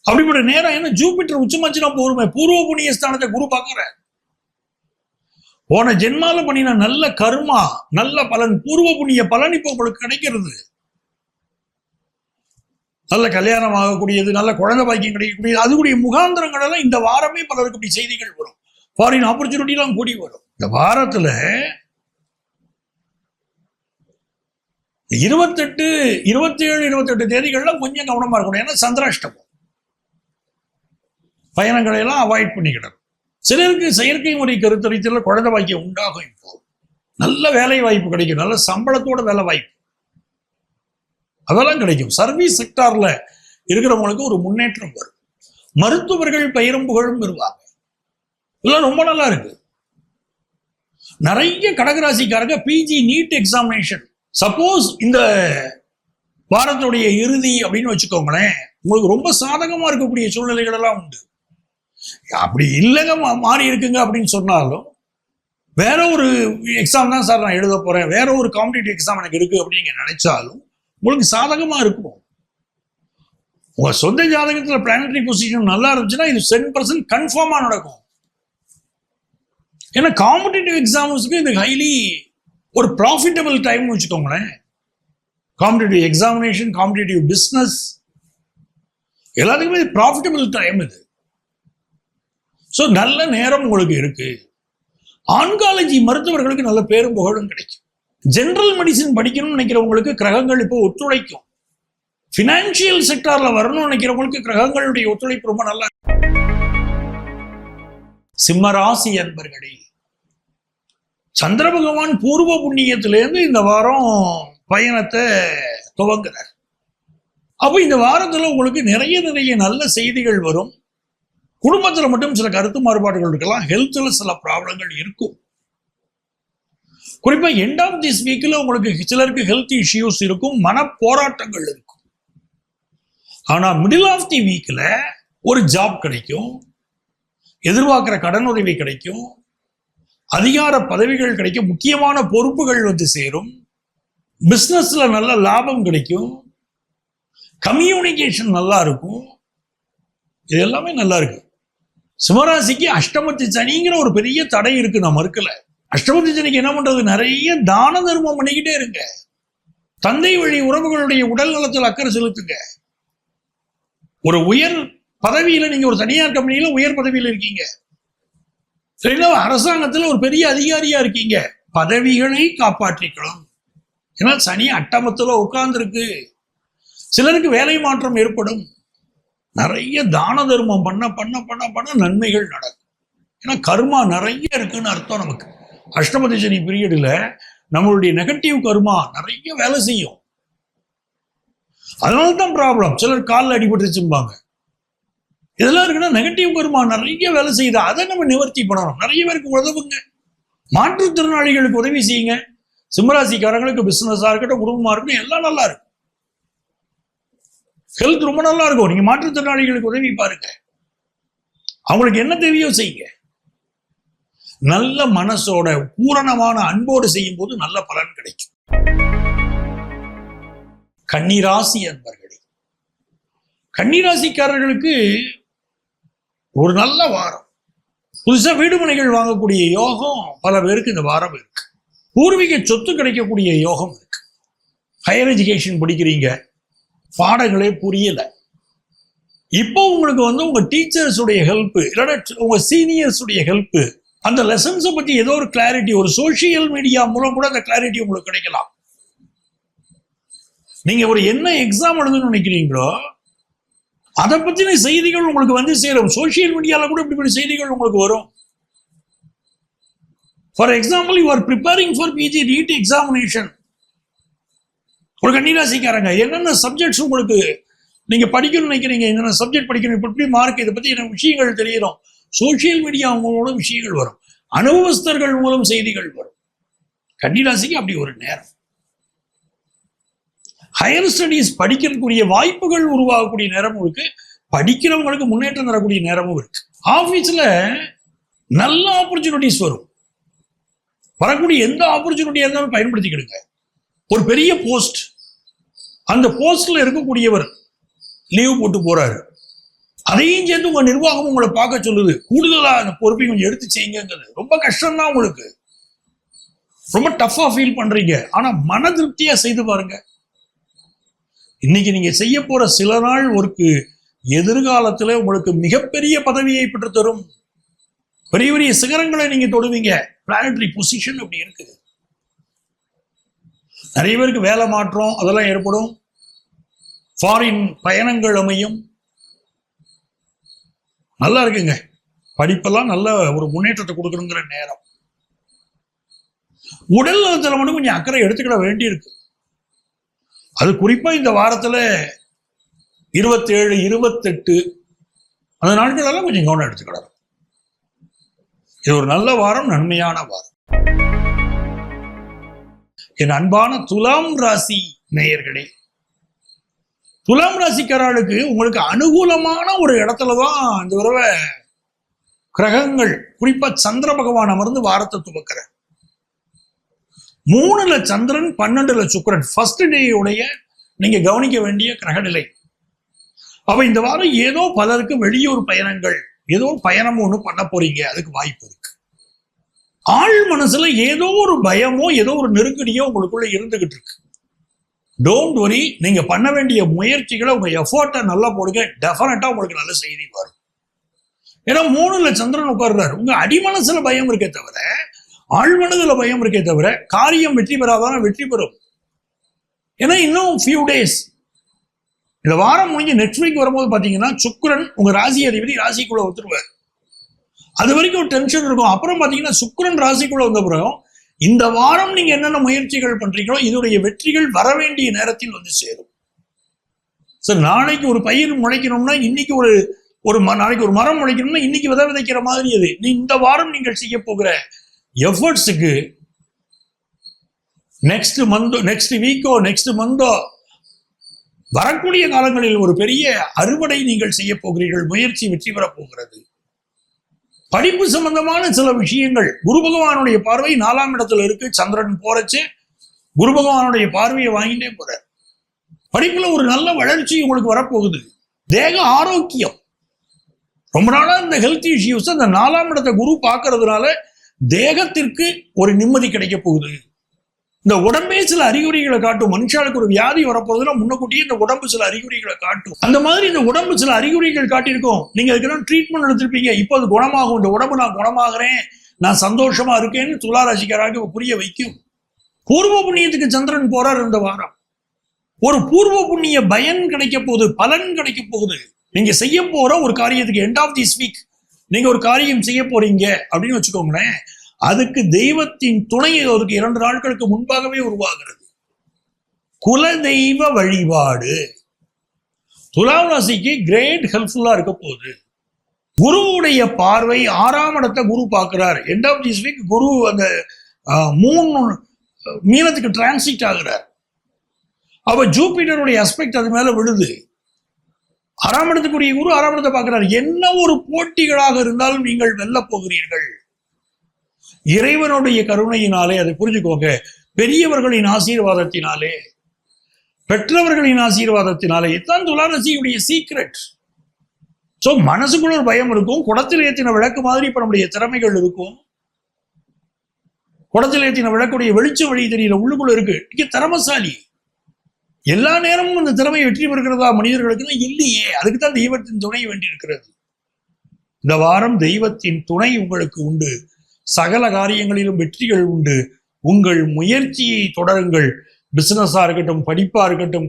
அப்படிப்பட்ட நேரம் என்ன ஜூபிட்டர் உச்சமாச்சுன்னா போருமே. பூர்வ புண்ணிய ஸ்தானத்தை குரு பார்க்கிற. போன ஜென்மால பண்ணின நல்ல கர்மா, நல்ல பலன், பூர்வ புண்ணிய பலன் இப்போ உங்களுக்கு கிடைக்கிறது. நல்ல கல்யாணம் ஆகக்கூடியது, நல்ல குழந்தை பாக்கியம் கிடைக்கக்கூடியது, அதுக்குரிய முகாந்திரங்கள் எல்லாம் இந்த வாரமே பலருக்கு இப்படி செய்திகள் வரும். ஃபாரின் ஆப்பர்ச்சுனிட்டி எல்லாம் கூடி வரும். இந்த வாரத்துல 28, 27, 28 தேதிகள்லாம் கொஞ்சம் கவனமா இருக்கணும். ஏன்னா சந்திராஷ்டமம். பயணங்களை எல்லாம் அவாய்ட் பண்ணிக்கிடணும். சிலருக்கு செயற்கை முறை கருத்தரித்தல குழந்தை பாக்கியம் உண்டாகும். இப்போ நல்ல வேலை வாய்ப்பு கிடைக்கும், நல்ல சம்பளத்தோட வேலை வாய்ப்பு அதெல்லாம் கிடைக்கும். சர்வீஸ் செக்டார்ல இருக்கிறவங்களுக்கு ஒரு முன்னேற்றம் வரும். மருத்துவர்கள் பெயரும் புகழும் பெறுவாங்க. இதெல்லாம் ரொம்ப நல்லா இருக்கு. நிறைய கடகராசிக்காரங்க பிஜி நீட் எக்ஸாமினேஷன் சப்போஸ் இந்த வாரத்துடைய இறுதி அப்படின்னு வச்சுக்கோங்களேன், உங்களுக்கு ரொம்ப சாதகமா இருக்கக்கூடிய சூழ்நிலைகள் எல்லாம் உண்டு. அப்படி இல்லைங்க மாறி இருக்குங்க அப்படின்னு சொன்னாலும் வேற ஒரு எக்ஸாம் தான் சார் நான் எழுத போறேன், வேற ஒரு காம்படிட்டிவ் எக்ஸாம் எனக்கு இருக்கு அப்படின்னு நினைச்சாலும் உங்களுக்கு சாதகமா இருக்கும். உங்க சொந்த ஜாதகத்துல பிளானட்டரி பொசிஷன் நல்லா இருந்துச்சுன்னா இது 10% கன்ஃபார்மா நடக்கும். ஏன்னா காம்படிட்டிவ் எக்ஸாம்ஸ்க்கு இது ஹைலி ஒரு ப்ராஃபிட்டபிள் டைம்னு வச்சுக்கோங்களேன். காம்படிட்டிவ் எக்ஸாமினேஷன், காம்படிட்டிவ் பிஸ்னஸ் எல்லாத்துக்குமே ப்ராஃபிட்டபிள் டைம் இது. ஸோ நல்ல நேரம் உங்களுக்கு இருக்கு. ஆன்காலஜி மருத்துவர்களுக்கு நல்ல பேரும் புகழும் கிடைக்கும். ஜெனரல் மெடிசின் படிக்கணும்னு நினைக்கிறவங்களுக்கு கிரகங்கள் இப்போ ஒத்துழைக்கும். பினான்சியல் செக்டார்ல வரணும்னு நினைக்கிறவங்களுக்கு கிரகங்களுடைய ஒத்துழைப்பு ரொம்ப நல்லா. சிம்மராசி அன்பர்களே, சந்திர பகவான் பூர்வ புண்ணியத்திலேருந்து இந்த வாரம் பயணத்தை துவங்குறார். அப்போ இந்த வாரத்துல உங்களுக்கு நிறைய நல்ல செய்திகள் வரும். குடும்பத்துல மட்டும் சில கருத்து மாறுபாடுகள் இருக்கலாம். ஹெல்த்ல சில ப்ராப்ளங்கள் இருக்கும். குறிப்பா எண்ட் ஆஃப் திஸ் வீக்ல உங்களுக்கு சிலருக்கு ஹெல்த் இஷ்யூஸ் இருக்கும், மன போராட்டங்கள் இருக்கும். ஆனா மிடில் ஆஃப் தி வீக்ல ஒரு ஜாப் கிடைக்கும், எதிர்பார்க்கிற கடன் உதவி கிடைக்கும், அதிகார பதவிகள் கிடைக்கும், முக்கியமான பொறுப்புகள் வந்து சேரும், பிசினஸ்ல நல்ல லாபம் கிடைக்கும், கம்யூனிகேஷன் நல்லா இருக்கும். இது எல்லாமே நல்லா இருக்கு. சிம்மராசிக்கு அஷ்டமத்து சனிங்கிற ஒரு பெரிய தடை இருக்கு, நான் மறுக்கல. அஷ்டமத்து சனிக்கு என்ன பண்றது? நிறைய தான தர்மம் பண்ணிக்கிட்டே இருங்க. தந்தை வழி உறவுகளுடைய உடல் நலத்தில் அக்கறை செலுத்துங்க. ஒரு உயர் பதவியில நீங்க ஒரு தனியார் கம்பெனியில உயர் பதவியில இருக்கீங்க, சரிங்களா? அரசாங்கத்துல ஒரு பெரிய அதிகாரியா இருக்கீங்க, பதவிகளை காப்பாற்றிக்கலாம். ஏன்னா சனி அட்டமத்துல உட்கார்ந்து இருக்கு. சிலருக்கு வேலை மாற்றம் ஏற்படும். நிறைய தான தர்மம் பண்ண பண்ண பண்ண பண்ண நன்மைகள் நடக்கும். ஏன்னா கர்மா நிறைய இருக்குன்னு அர்த்தம். நமக்கு அஷ்டமதி சனி பீரியட்ல நம்மளுடைய நெகட்டிவ் கர்மா நிறைய வேலை செய்யும். அதனால்தான் ப்ராப்ளம். சிலர் காலில் அடிபட்டுருச்சும்பாங்க. இதெல்லாம் இருக்குன்னா நெகட்டிவ் கர்மா நிறைய வேலை செய்யுது. அதை நம்ம நிவர்த்தி பண்ணணும். நிறைய பேருக்கு உதவுங்க. மாற்றுத்திறனாளிகளுக்கு உதவி செய்யுங்க. சிம்மராசிக்காரங்களுக்கு பிசினஸா இருக்கட்டும், குடும்பமா இருக்கட்டும், எல்லாம் நல்லா இருக்கும். ஹெல்த் ரொம்ப நல்லா இருக்கும். நீங்க மாற்றுத்திறனாளிகளுக்கு உதவி பாருங்க. அவங்களுக்கு என்ன தேவையோ செய்யுங்க. நல்ல மனசோட பூரணமான அன்போடு செய்யும் போது நல்ல பலன் கிடைக்கும். கன்னிராசி அன்பர்களே, கன்னிராசிக்காரர்களுக்கு ஒரு நல்ல வாரம். புதுசா வீடுமனைகள் வாங்கக்கூடிய யோகம் பல பேருக்கு இந்த வாரம் இருக்கு. பூர்வீக சொத்து கிடைக்கக்கூடிய யோகம் இருக்கு. ஹையர் எஜுகேஷன் படிக்கிறீங்க, பாடங்களே புரியல, இப்போ உங்களுக்கு வந்து உங்க டீச்சர்ஸுடைய ஹெல்ப் இல்லைன்னா உங்க சீனியர்ஸுடைய ஹெல்ப், அந்த லெசன்ஸை பத்தி ஏதோ ஒரு கிளாரிட்டி, ஒரு சோசியல் மீடியா மூலம் கூட அந்த கிளாரிட்டி உங்களுக்கு கிடைக்கலாம். நீங்க ஒரு என்ன எக்ஸாம் எழுதுன்னு நினைக்கிறீங்களோ அதை பத்தின செய்திகள் உங்களுக்கு வந்து சேரும். சோசியல் மீடியால கூட இப்படி செய்திகள் உங்களுக்கு வரும். For example, you are preparing for PG NEET examination. ஒரு கன்னிராசிக்காரங்க என்னென்ன சப்ஜெக்ட்ஸ் உங்களுக்கு நீங்க படிக்கணும்னு நினைக்கிறீங்க, என்னென்ன சப்ஜெக்ட் படிக்கணும், இப்படி மார்க், இதை பத்தி என்ன விஷயங்கள் தெரியணும். சோசியல் மீடியா மூலம் விஷயங்கள் வரும், அனுபவஸ்தர்கள் மூலம் செய்திகள் வரும். கன்னிராசிக்கு அப்படி ஒரு நேரம். ஹையர் ஸ்டடீஸ் படிக்கிறதுக்குரிய வாய்ப்புகள் உருவாகக்கூடிய நேரமும் இருக்கு, படிக்கிறவங்களுக்கு முன்னேற்றம் தரக்கூடிய நேரமும் இருக்கு. ஆபீஸ்ல நல்ல ஆப்பர்ச்சுனிட்டிஸ் வரும். வரக்கூடிய எந்த ஆப்பர்ச்சுனிட்டியா இருந்தாலும் பயன்படுத்திக்கிடுங்க. ஒரு பெரிய போஸ்ட், அந்த போஸ்ட்ல இருக்கக்கூடியவர் லீவ் போட்டு போறாரு, அதையும் சேர்த்து உங்க நிர்வாகம் உங்களை பார்க்க சொல்லுது, கூடுதலா அந்த பொறுப்பை கொஞ்சம் எடுத்து செய்யுங்கிறது. ரொம்ப கஷ்டம் தான் உங்களுக்கு, ரொம்ப டஃபா ஃபீல் பண்றீங்க. ஆனா மன திருப்தியா செய்து பாருங்க. இன்னைக்கு நீங்க செய்ய போற சில நாள் ஒர்க்கு எதிர்காலத்துல உங்களுக்கு மிகப்பெரிய பதவியை பெற்று தரும். பெரிய பெரிய சிகரங்களை நீங்க தொடுவீங்க. பிளானட்டரி பொசிஷன் அப்படி இருக்கு. நிறைய பேருக்கு வேலை மாற்றம் அதெல்லாம் ஏற்படும், ஃபாரின் பயணங்கள் அமையும். நல்லா இருக்குங்க, படிப்பெல்லாம் நல்ல ஒரு முன்னேற்றத்தை கொடுக்கணுங்கிற நேரம். உடல் நலத்துல மட்டும் கொஞ்சம் அக்கறை எடுத்துக்கிட வேண்டி இருக்கு. அது குறிப்பா இந்த வாரத்துல 27, 28 அந்த நாட்கள் எல்லாம் கொஞ்சம் கவனம் எடுத்துக்கிடணும். இது ஒரு நல்ல வாரம், நன்மையான வாரம். என் அன்பான துலாம் ராசி நேயர்களே, துலாம் ராசிக்காரர்களுக்கு உங்களுக்கு அனுகூலமான ஒரு இடத்துலதான் இந்த தடவை கிரகங்கள், குறிப்பா சந்திர பகவான் அமர்ந்து வாரத்தை துவக்கிற. 3ல சந்திரன், 12ல சுக்கிரன், ஃபர்ஸ்ட் டேயுடைய நீங்க கவனிக்க வேண்டிய கிரகநிலை. அப்ப இந்த வாரம் ஏதோ பலருக்கு வெளியூர் பயணங்கள், ஏதோ பயணம் ஒண்ணு பண்ண போறீங்க, அதுக்கு வாய்ப்பு இருக்கு. ஆள் மனசுல ஏதோ ஒரு பயமோ ஏதோ ஒரு நெருக்கடியோ உங்களுக்குள்ள இருந்துகிட்டு இருக்கு. டோன்ட் வரி, நீங்க பண்ண வேண்டிய முயற்சிகளை, உங்க எஃபோர்ட்டை நல்லா போடுங்க, டெஃபினட்டா உங்களுக்கு நல்ல செய்தி வரும். ஏன்னா 3ல சந்திரன் உட்கார்றாரு. உங்க அடிமனசுல பயம் இருக்கே தவிர, ஆழ்மனதுல பயம் இருக்கே தவிர, காரியம் வெற்றி பெறாதான வெற்றி பெறும். ஏன்னா இன்னும் ஃபியூ டேஸ், இந்த வாரம் முடிஞ்சு நெக்ஸ்ட் வீக் வரும்போது பாத்தீங்கன்னா சுக்கிரன் உங்க ராசி அதிபதி ராசிக்குள்ள வந்துருவார். அது வரைக்கும் ஒரு டென்ஷன் இருக்கும். அப்புறம் பாத்தீங்கன்னா சுக்கிரன் ராசிக்குள்ள வந்த பிறகு இந்த வாரம் நீங்க என்னென்ன முயற்சிகள் பண்றீங்களோ இதோடைய வெற்றிகள் வர வேண்டிய நேரத்தில் வந்து சேரும். சார், நாளைக்கு ஒரு பயிர் முளைக்கணும்னா இன்னைக்கு நாளைக்கு ஒரு மரம் முளைக்கணும்னா இன்னைக்கு விதைக்கிற மாதிரி அது. இந்த வாரம் நீங்கள் செய்ய போகிற எஃபர்ட்ஸுக்கு நெக்ஸ்ட் வீக்கோ நெக்ஸ்ட் மந்தோ வரக்கூடிய காலங்களில் ஒரு பெரிய அறுவடை நீங்கள் செய்ய போகிறீர்கள். முயற்சி வெற்றி பெற போகிறது. படிப்பு சம்பந்தமான சில விஷயங்கள், குரு பகவானுடைய பார்வை 4ஆம் இடத்துல இருக்கு. சந்திரன் போறச்சு குரு பகவானுடைய பார்வையை வாங்கிட்டே போற. படிப்புல ஒரு நல்ல வளர்ச்சி உங்களுக்கு வரப்போகுது. தேக ஆரோக்கியம், ரொம்ப நாளா இந்த ஹெல்த் இஷ்யூஸ் அந்த 4ஆம் இடத்தை குரு பார்க்கறதுனால தேகத்திற்கு ஒரு நிம்மதி கிடைக்க போகுது. இந்த உடம்பே சில அறிகுறிகளை காட்டும். மனுஷாளுக்கு ஒரு வியாதி வரப்போறதுன்னா முன்னக்கூட்டியே இந்த உடம்பு சில அறிகுறிகளை காட்டும். அந்த மாதிரி இந்த உடம்பு சில அறிகுறிகள் காட்டியிருக்கோம். நீங்க அதுக்கெல்லாம் ட்ரீட்மெண்ட் எடுத்திருப்பீங்க. இப்போ அது குணமாகும். இந்த உடம்பு நான் குணமாகிறேன், நான் சந்தோஷமா இருக்கேன்னு துலா ராசிக்காரருக்கு புரிய வைக்கும். பூர்வ புண்ணியத்துக்கு சந்திரன் போறார் இந்த வாரம். ஒரு பூர்வ புண்ணிய பயன் கிடைக்க போகுது, பலன் கிடைக்க போகுது. நீங்க செய்ய போற ஒரு காரியத்துக்கு எண்ட் ஆஃப் திஸ் வீக் நீங்க ஒரு காரியம் செய்ய போறீங்க அப்படின்னு வச்சுக்கோங்களேன். அதுக்கு தெய்வத்தின் துணை அதுக்கு 2 நாட்களுக்கு முன்பாகவே உருவாகிறது. குல தெய்வ வழிபாடு துலாம் ராசிக்கு கிரேட் ஹெல்ப்ஃபுல்லா இருக்க போகுது. குருவுடைய பார்வை 6ஆம் இடத்தை குரு பார்க்கிறார். எண்ட் ஆஃப் திஸ் வீக் குரு அந்த 3 மீனத்துக்கு டிரான்சிட் ஆகிறார். அப்ப ஜூபிட்டருடைய அஸ்பெக்ட் அது மேல விழுது. 6ஆம் இடத்துக்குரிய குரு 6ஆம் இடத்தை பார்க்கிறார். என்ன ஒரு போட்டிகளாக இருந்தாலும் நீங்கள் வெல்ல போகிறீர்கள். இறைவனுடைய கருணையினாலே, அதை புரிஞ்சுக்கோங்க. பெரியவர்களின் ஆசீர்வாதத்தினாலே, பெற்றவர்களின் ஆசீர்வாதத்தினாலே. இதுதான் துளாராசியுடைய சீக்ரெட். சோ மனசுக்குள்ள ஒரு பயம் இருக்கும். குடத்தில் ஏற்றின விளக்கு மாதிரி இப்ப நம்முடைய திறமைகள் இருக்கும். குடத்தில் ஏற்றின விளக்குடைய வெளிச்சம் வழி தெரியல, உள்ளுக்குள்ள இருக்கு. நீங்க திறமசாலி. எல்லா நேரமும் அந்த திறமையை வெற்றி பெறுகிறதா மனிதர்களுக்கு இல்லையே. அதுக்குதான் தெய்வத்தின் துணை வேண்டி இருக்கிறது. இந்த வாரம் தெய்வத்தின் துணை உங்களுக்கு உண்டு. சகல காரியங்களிலும் வெற்றிகள் உண்டு. உங்கள் முயற்சியை தொடருங்கள். பிசினஸா இருக்கட்டும், படிப்பா இருக்கட்டும்,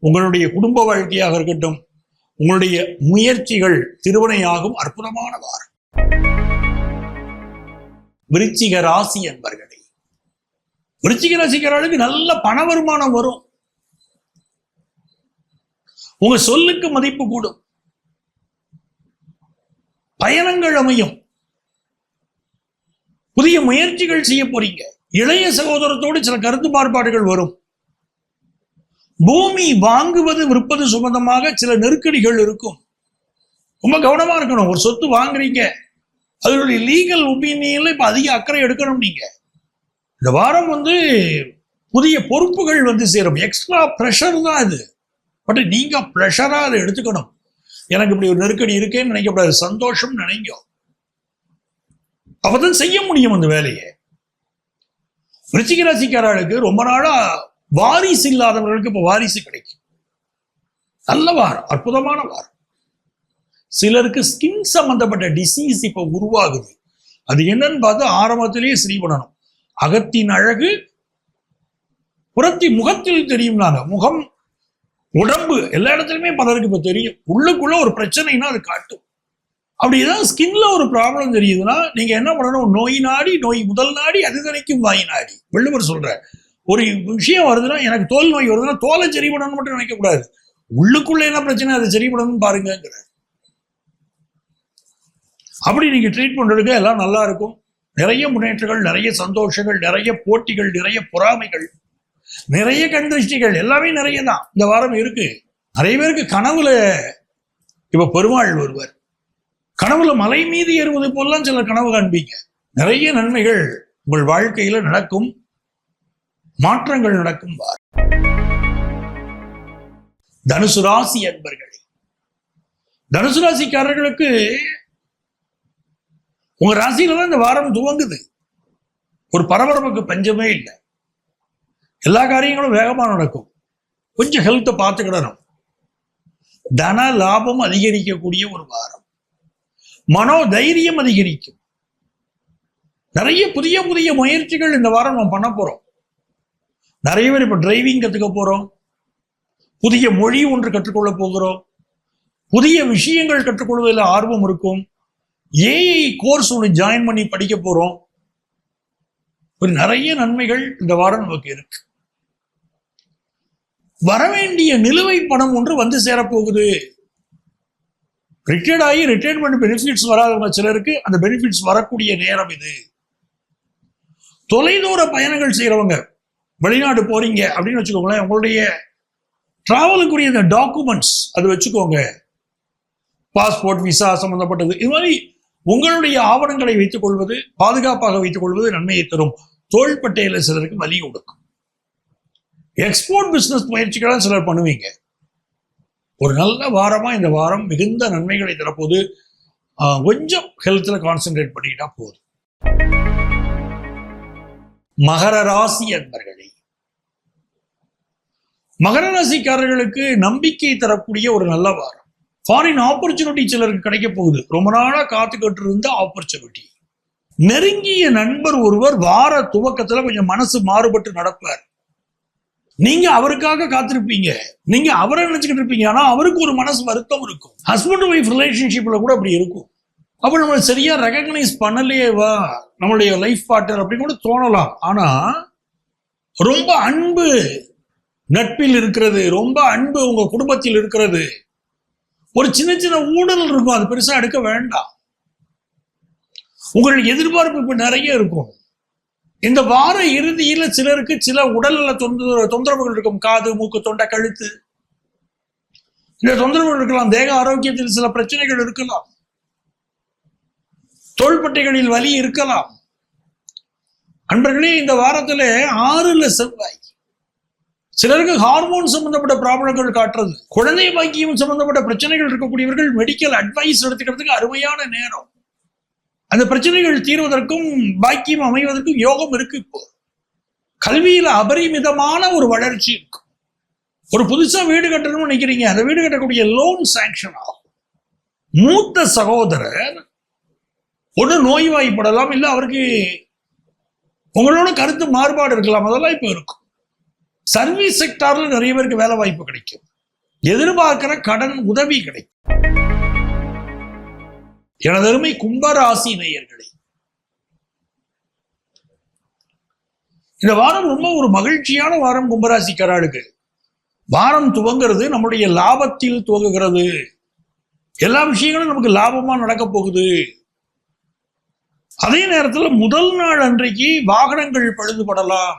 உங்களுடைய குடும்ப வாழ்க்கையாக இருக்கட்டும், உங்களுடைய முயற்சிகள் திருவினையாகும். அற்புதமான வாரம். விருச்சிக ராசி என்பர்களே, விருச்சிக ராசிக்காரர்களுக்கு நல்ல பண வருமானம் வரும். உங்க சொல்லுக்கு மதிப்பு கூடும், பயணங்கள் அமையும், புதிய முயற்சிகள் செய்ய போறீங்க. இளைய சகோதரத்தோடு சில கருத்து மாறுபாடுகள் வரும். பூமி வாங்குவது விற்பது சம்பந்தமாக சில நெருக்கடிகள் இருக்கும். ரொம்ப கவனமா இருக்கணும். ஒரு சொத்து வாங்குறீங்க, அதனுடைய லீகல் ஒப்பீனியன்ல இப்ப அதிக அக்கறை எடுக்கணும். நீங்க இந்த வாரம் புதிய பொறுப்புகள் சேரும். எக்ஸ்ட்ரா ப்ரெஷர் தான் இது. பட் நீங்க ப்ரெஷரா அதை எடுத்துக்கணும். எனக்கு இப்படி ஒரு நெருக்கடி இருக்கேன்னு நினைக்கக்கூடாது, சந்தோஷம் நினைங்க. அப்பதான் செய்ய முடியும் அந்த வேலையை. விருச்சிக ராசிக்காரர்களுக்கு ரொம்ப நாளா வாரிசு இல்லாதவர்களுக்கு இப்ப வாரிசு கிடைக்கும். நல்ல வாரம், அற்புதமான வாரம். சிலருக்கு ஸ்கின் சம்பந்தப்பட்ட டிசீஸ் இப்ப உருவாகுது. அது என்னன்னு பார்த்து ஆரம்பத்திலேயே சரி பண்ணணும். அகத்தின் அழகு முகத்தில் தெரியும். முகம், உடம்பு எல்லா இடத்துலயுமே பலருக்கு இப்ப தெரியும். உள்ளுக்குள்ள ஒரு பிரச்சனைனா அது காட்டும். அப்படி ஏதாவது ஸ்கின்ல ஒரு ப்ராப்ளம் தெரியுதுன்னா நீங்க என்ன பண்ணணும்? நோய் நாடி, நோய் முதல் நாடி அது தணிக்கும் வாய் நாடி. வள்ளுவர் சொல்ற ஒரு விஷயம் வருதுன்னா, எனக்கு தோல் நோய் வருதுன்னா தோலை சரி பண்ணணும்னு மட்டும் நினைக்க கூடாது. உள்ளுக்குள்ள என்ன பிரச்சனை அதை சரி பண்ணணும்னு பாருங்கிற. அப்படி நீங்க ட்ரீட் பண்றதுக்கு எல்லாம் நல்லா இருக்கும். நிறைய முன்னேற்றங்கள், நிறைய சந்தோஷங்கள், நிறைய போட்டிகள், நிறைய பொறாமைகள், நிறைய கண்திருஷ்டிகள், எல்லாமே நிறைய தான் இந்த வாரம் இருக்கு. நிறைய பேருக்கு கனவுல இப்ப பெருமாள் வருவார். கனவுல மலை மீது ஏறுவது போலாம் சில கனவு காண்பீங்க. நிறைய நன்மைகள் உங்கள் வாழ்க்கையில நடக்கும், மாற்றங்கள் நடக்கும். தனுசு ராசி அன்பர்களே, தனுசு ராசிக்காரர்களுக்கு உங்க ராசியில தான் இந்த வாரம் துவங்குது. ஒரு பரபரப்புக்கு பஞ்சமே இல்லை. எல்லா காரியங்களும் வேகமா நடக்கும். கொஞ்சம் ஹெல்த்தை பார்த்துக்கிடணும். தன லாபம் அதிகரிக்கக்கூடிய ஒரு வாரம். மனோ தைரியம் அதிகரிக்கும். நிறைய புதிய புதிய முயற்சிகள் இந்த வாரம் நம்ம பண்ண போறோம். நிறைய பேர் இப்ப டிரைவிங் கத்துக்க போறோம். புதிய மொழி ஒன்று கற்றுக்கொள்ள போகிறோம். புதிய விஷயங்கள் கற்றுக்கொள்வதில் ஆர்வம் இருக்கும். ஏஐ கோர்ஸ் ஒன்று ஜாயின் பண்ணி படிக்க போறோம். ஒரு நிறைய நன்மைகள் இந்த வாரம் நமக்கு இருக்கு. வரவேண்டிய நிலுவை பணம் ஒன்று சேரப்போகுது. ரிட்டையர்ட் ஆகி ரிட்டையர்மெண்ட் பெனிஃபிட்ஸ் வராதவங்க சிலருக்கு அந்த பெனிஃபிட்ஸ் வரக்கூடிய நேரம் இது. தொலைதூர பயணங்கள் செய்யறவங்க, வெளிநாடு போறீங்க அப்படின்னு வச்சுக்கோங்களேன், உங்களுடைய டிராவலுக்குரிய இந்த டாக்குமெண்ட்ஸ் அது வச்சுக்கோங்க. பாஸ்போர்ட், விசா சம்பந்தப்பட்டது, இது மாதிரி உங்களுடைய ஆவணங்களை வைத்துக் கொள்வது, பாதுகாப்பாக வைத்துக் கொள்வது நன்மையை தரும். தோள்பட்டையில சிலருக்கு வலி கொடுக்கும். எக்ஸ்போர்ட் பிசினஸ் முயற்சிகளை சிலர் பண்ணுவீங்க. ஒரு நல்ல வாரமா இந்த வாரம் மிகுந்த நன்மைகளை தரப்போது. கொஞ்சம் ஹெல்த்ல கான்சென்ட்ரேட் பண்ணிட்டா போதும். மகர ராசி அன்பர்களே, மகர ராசிக்காரர்களுக்கு நம்பிக்கை தரக்கூடிய ஒரு நல்ல வாரம். ஃபாரின் ஆப்பர்ச்சுனிட்டி சிலருக்கு கிடைக்க போகுது. ரொம்ப நாளா காத்துக்கிட்டு இருந்த ஆப்பர்ச்சுனிட்டி. நெருங்கிய நண்பர் ஒருவர் வார துவக்கத்துல கொஞ்சம் மனசு மாறுபட்டு நடப்பார். நீங்க அவருக்காக காத்திருப்பீங்க, நீங்க அவரை நினைச்சுக்கிட்டு இருப்பீங்க. ஆனா அவருக்கு ஒரு மனசு வருத்தம் இருக்கும். ஹஸ்பண்ட் ஒய்ஃப் ரிலேஷன்ஷிப்ல கூட அப்படி இருக்கும். அப்ப நம்மளை சரியா ரெகக்னைஸ் பண்ணலையேவா நம்மளுடைய லைஃப் பார்ட்னர் அப்படின்னு கூட தோணலாம். ஆனா ரொம்ப அன்பு நட்பில் இருக்கிறது, ரொம்ப அன்பு உங்க குடும்பத்தில் இருக்கிறது. ஒரு சின்ன சின்ன ஊழல் இருக்கும், அது பெருசா எடுக்க வேண்டாம். உங்களுடைய எதிர்பார்ப்பு இப்ப நிறைய இருக்கும். இந்த வார இறுதியில சிலருக்கு சில உடல்நல தொந்தரவுகள் இருக்கும். காது, மூக்கு, தொண்டை, கழுத்து, இந்த தொந்தரவுகள் இருக்கலாம். தேக ஆரோக்கியத்தில் சில பிரச்சனைகள் இருக்கலாம். தோள்பட்டைகளில் வலி இருக்கலாம். அன்பர்களே, இந்த வாரத்துல 6ல செவ்வாய். சிலருக்கு ஹார்மோன் சம்பந்தப்பட்ட ப்ராப்ளங்கள் காட்டுறது. குழந்தை பாக்கியம் சம்பந்தப்பட்ட பிரச்சனைகள் இருக்கக்கூடியவர்கள் மெடிக்கல் அட்வைஸ் எடுத்துக்கிறதுக்கு அருமையான நேரம். அந்த பிரச்சனைகள் தீர்வதற்கும் பாக்கியம் அமைவதற்கும் யோகம் இருக்கு. இப்போ கல்வியில அபரிமிதமான ஒரு வளர்ச்சி இருக்கும். ஒரு புதுசா வீடு கட்டணும்னு நினைக்கிறீங்க, அந்த வீடு கட்டக்கூடிய லோன் சாங்ஷன் ஆகும். மூத்த சகோதரர் ஒன்று நோய்வாய்ப்படலாம், இல்லை அவருக்கு உங்களோட கருத்து மாறுபாடு இருக்கலாம். அதெல்லாம் இப்ப இருக்கும். சர்வீஸ் செக்டார்ல நிறைய பேருக்கு வேலை வாய்ப்பு கிடைக்கும். எதிர்பார்க்கிற கடன் உதவி கிடைக்கும். எனது அருமை கும்பராசி நேயர்களே, இந்த வாரம் ரொம்ப ஒரு மகிழ்ச்சியான வாரம் கும்பராசிக்காரர்களுக்கு. வாரம் துவங்கிறது நம்முடைய லாபத்தில் துவங்குகிறது. எல்லா விஷயங்களும் நமக்கு லாபமா நடக்க போகுது. அதே நேரத்தில் முதல் நாள் அன்றைக்கு வாகனங்கள் பழுதுபடலாம்.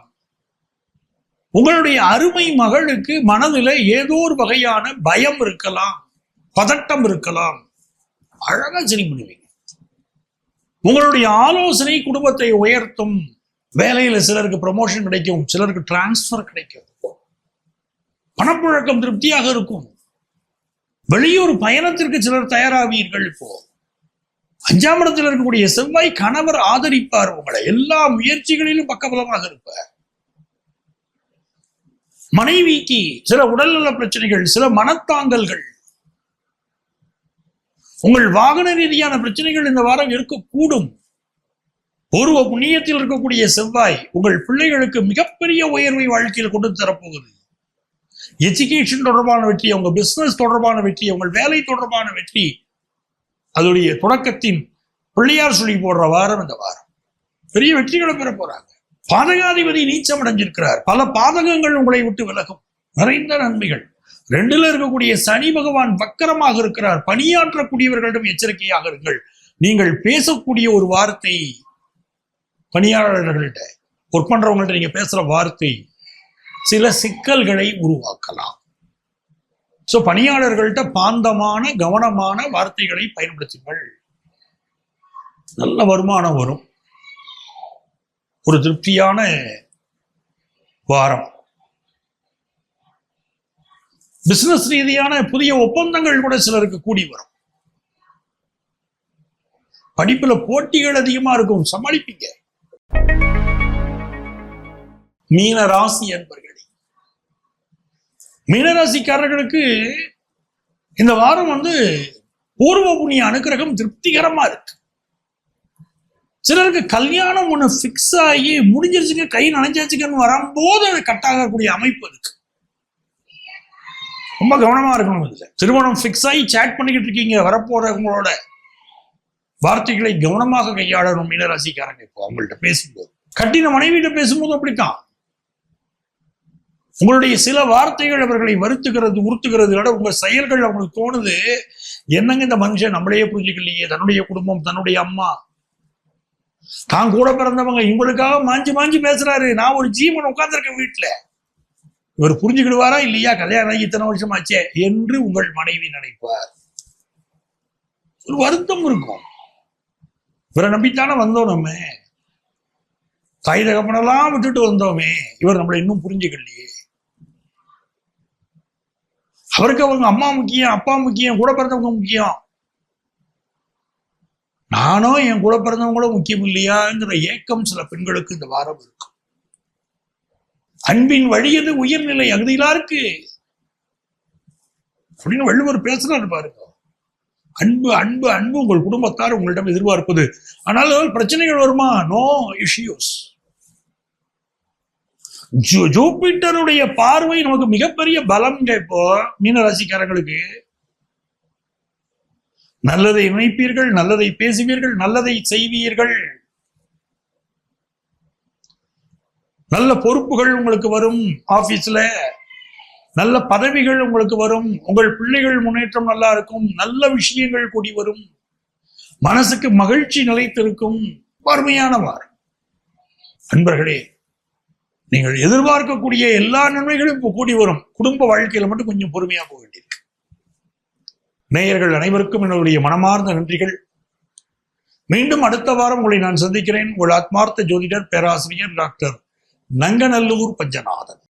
உங்களுடைய அருமை மகளுக்கு மனதில் ஏதோ ஒரு வகையான பயம் இருக்கலாம், பதட்டம் இருக்கலாம். அழகா சரி பண்ணுவீங்க. உங்களுடைய ஆலோசனை குடும்பத்தை உயர்த்தும். வேலையில சிலருக்கு ப்ரமோஷன் கிடைக்கும், சிலருக்கு டிரான்ஸ்பர் கிடைக்கும், பணப்புழக்கம் திருப்தியாக இருக்கும். வெளியூர் பயணத்திற்கு சிலர் தயாராவீர்கள். இப்போ 5ஆம் இடத்தில் இருக்கக்கூடிய செவ்வாய் கணவர் ஆதரிப்பார் உங்களை, எல்லா முயற்சிகளிலும் பக்கபலமாக இருப்பார். மனைவிக்கு சில உடல்நல பிரச்சனைகள், சில மனத்தாங்கல்கள், உங்கள் வாகன ரீதியான பிரச்சனைகள் இந்த வாரம் இருக்கக்கூடும். பூர்வ புண்ணியத்தில் இருக்கக்கூடிய செவ்வாய் உங்கள் பிள்ளைகளுக்கு மிகப்பெரிய உயர்வை வாழ்க்கையில் கொண்டு தரப்போகுது. எஜுகேஷன் தொடர்பான வெற்றி, உங்க பிசினஸ் தொடர்பான வெற்றி, உங்கள் வேலை தொடர்பான வெற்றி, அதோடைய தொடக்கத்தின் பிள்ளையார் சொல்லி போடுற வாரம் இந்த வாரம். பெரிய வெற்றிகளை பெற போறாங்க. பாதகாதிபதி நீச்சம் அடைஞ்சிருக்கிறார். பல பாதகங்கள் உங்களை விட்டு விலகும். நிறைந்த நன்மைகள். 2ல இருக்கக்கூடிய சனி பகவான் வக்கரமாக இருக்கிறார். பணியாற்றக்கூடியவர்களிடம் எச்சரிக்கையாக இருங்கள். நீங்கள் பேசக்கூடிய ஒரு வார்த்தை, பணியாளர்கள்ட்ட, ஒர்க் பண்றவங்கள்ட்ட நீங்க பேசுற வார்த்தை சில சிக்கல்களை உருவாக்கலாம். சோ பணியாளர்கள்ட்ட பாந்தமான கவனமான வார்த்தைகளை பயன்படுத்துங்கள். நல்ல வருமானம் வரும். ஒரு திருப்தியான வாரம். பிசினஸ் ரீதியான புதிய ஒப்பந்தங்கள் கூட சிலருக்கு கூடி வரும். படிப்புல போட்டிகள் அதிகமா இருக்கும், சமாளிப்பீங்க. மீன ராசி என்பர்களே, மீனராசிக்காரர்களுக்கு இந்த வாரம் பூர்வ புண்ணிய அனுக்கிரகம் திருப்திகரமா இருக்கு. சிலருக்கு கல்யாணம் ஒண்ணு பிக்ஸ் ஆகி முடிஞ்சிருச்சுங்க, கை நனைஞ்சாச்சுக்கன்னு வரும்போது அது கட்டாகக்கூடிய அமைப்பு இருக்கு. ரொம்ப கவனமா இருக்கணும். இதுல திருமணம் பிக்ஸ் ஆகி சேட் பண்ணிக்கிட்டு இருக்கீங்க, வரப்போறவங்களோட வார்த்தைகளை கவனமாக கையாளணும் மீனராசிக்காரங்க. இப்போ அவங்கள்ட்ட பேசும்போது, கட்டின மனைவியிட்ட பேசும்போது அப்படித்தான். உங்களுடைய சில வார்த்தைகள் அவர்களை வருத்துகிறது, உறுத்துகிறது. உங்க செயல்கள் அவங்களுக்கு தோணுது, என்னங்க இந்த மனுஷன் நம்மளையே புரிஞ்சுக்கலையே, தன்னுடைய குடும்பம், தன்னுடைய அம்மா, தான் கூட பிறந்தவங்க இவங்களுக்காக மாஞ்சி மாஞ்சி பேசுறாரு. நான் ஒரு ஜீவன் உட்கார்ந்துருக்கேன் வீட்டுல, இவர் புரிஞ்சுக்கிடுவாரா இல்லையா, கல்யாணம் ஆகி இத்தனை வருஷம் ஆச்சே என்று உங்கள் மனைவி நினைப்பார். ஒரு வருத்தம் இருக்கும். இவரை நம்பித்தானே வந்தோம், நம்ம தாய் தகப்பனெல்லாம் விட்டுட்டு வந்தோமே, இவர் நம்மளை இன்னும் புரிஞ்சுக்கலையே. அவருக்கு அவங்க அம்மா முக்கியம், அப்பா முக்கியம், கூட பிறந்தவங்க முக்கியம், நானும் என் கூட பிறந்தவங்களும் முக்கியம் இல்லையாங்கிற ஏக்கம் சில பெண்களுக்கு இந்த வாரம் இருக்கும். அன்பின் வழியது உயர்நிலை அகுதியிலா இருக்கு அப்படின்னு வள்ளுவர் பேசுறாரு பாருங்க. அன்பு அன்பு அன்பு உங்கள் குடும்பத்தார் உங்களிடம் எதிர்பார்ப்பது. ஆனால் பிரச்சனைகள் வருமா? No issues. ஜூபிட்டருடைய பார்வை நமக்கு மிகப்பெரிய பலம்ங்க. இப்போ மீனராசிக்காரங்களுக்கு நல்லதை நினைப்பீர்கள், நல்லதை பேசுவீர்கள், நல்லதை செய்வீர்கள். நல்ல பொறுப்புகள் உங்களுக்கு வரும். ஆபீஸ்ல நல்ல பதவிகள் உங்களுக்கு வரும். உங்கள் பிள்ளைகள் முன்னேற்றம் நல்லா இருக்கும். நல்ல விஷயங்கள் கூடி வரும். மனசுக்கு மகிழ்ச்சி நிலைத்திருக்கும். அருமையான வாரம். அன்பர்களே, நீங்கள் எதிர்பார்க்கக்கூடிய எல்லா நன்மைகளும் இப்போ கூடி வரும். குடும்ப வாழ்க்கையில மட்டும் கொஞ்சம் பொறுமையா போக வேண்டியிருக்கு. நேயர்கள் அனைவருக்கும் என்னுடைய மனமார்ந்த நன்றிகள். மீண்டும் அடுத்த வாரம் உங்களை நான் சந்திக்கிறேன். உங்கள் ஆத்மார்த்த ஜோதிடர் பேராசிரியர் டாக்டர் நங்கநல்லூர் பஞ்சநாதன்.